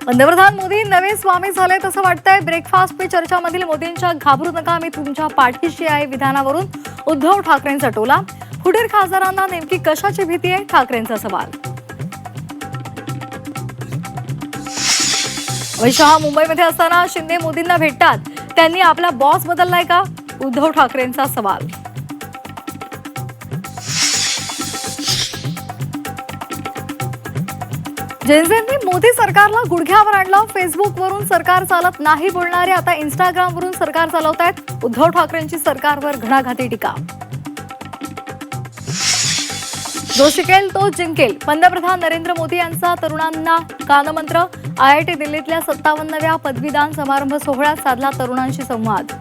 पंतप्रधान मोदी नवे स्वामी झाले तसं वाटतंय। ब्रेकफास्ट पे चर्चामधील मोदींच्या घाबरू नका मी तुमच्या पाठीशी आहे विधानावरून उद्धव ठाकरेंचा टोला। फुटीर खासदारांना नेमकी कशाची भीती आहे, ठाकरेंचा सवाल। अमित शहा मुंबईमध्ये असताना शिंदे मोदींना भेटतात, त्यांनी आपला बॉस बदललाय का, उद्धव ठाकरेंचा सवाल। जेनझेंनी मोदी सरकारला गुडघ्यावर आणलं। फेसबुकवरून सरकार चालत नाही बोलणारे आता इंस्टाग्रामवरून सरकार चालवतायत। उद्धव ठाकरेंची सरकारवर घणाघाती टीका। जो शिकेल तो जिंकेल, पंतप्रधान नरेंद्र मोदी यांचा तरुणांना कानमंत्र। IIT दिल्लीतल्या 57व्या पदवीदान समारंभ सोहळ्यात साधला तरुणांशी संवाद।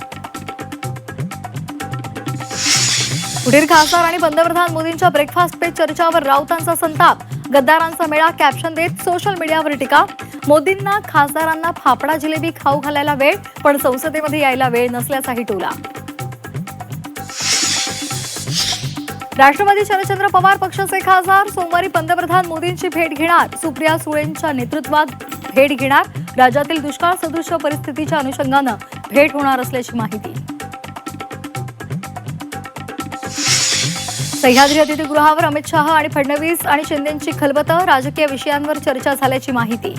फुटीर खासदार आणि पंतप्रधान मोदींच्या ब्रेकफास्ट पे चर्चावर राऊतांचा संताप। गद्दारांचा मेळा कॅप्शन देत सोशल मीडियावर टीका। मोदींना खासदारांना फाफडा जिलेबी खाऊ घालायला वेळ, पण संसदेमध्ये यायला वेळ नसल्याचाही टोला। राष्ट्रवादी शरदचंद्र पवार पक्षाचे खासदार सोमवारी पंतप्रधान मोदींची भेट घेणार। सुप्रिया सुळेंच्या नेतृत्वात भेट घेणार। राज्यातील दुष्काळ सदृश परिस्थितीच्या अनुषंगानं भेट होणार असल्याची माहिती। सह्याद्री अतिथीगृहावर अमित शहा आणि फडणवीस आणि शिंदेंची खलबतं। राजकीय विषयांवर चर्चा झाल्याची माहिती।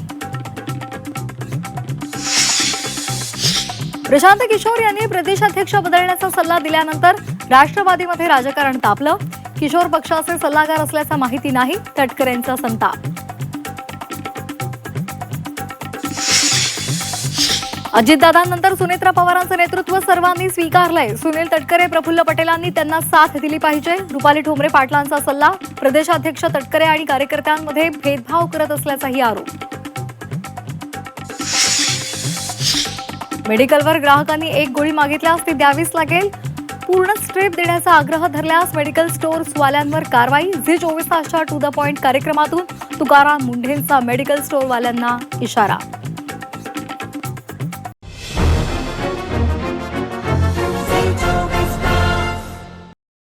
प्रशांत किशोर यांनी प्रदेशाध्यक्ष बदलण्याचा सल्ला दिल्यानंतर राष्ट्रवादीमध्ये राजकारण तापलं। किशोर पक्षाचे सल्लागार असल्याचा माहिती नाही, तटकरेंचा संताप। अजितदादांनंतर सुनेत्रा पवारांचं नेतृत्व सर्वांनी स्वीकारलंय। सुनील तटकरे प्रफुल्ल पटेलांनी त्यांना साथ दिली पाहिजे। रुपाली ठोंबरे पाटलांचा सल्ला। प्रदेशाध्यक्ष तटकरे आणि कार्यकर्त्यांमध्ये भेदभाव करत असल्याचाही आरोप। मेडिकलवर ग्राहकांनी एक गोळी मागितल्यास ती द्यावीच लागेल। पूर्ण स्ट्रीप देण्याचा आग्रह धरल्यास मेडिकल स्टोअर्सवाल्यांवर कारवाई। झी 24 तासच्या टू द पॉइंट कार्यक्रमातून तुकाराम मुंढेंचा मेडिकल स्टोअरवाल्यांना इशारा।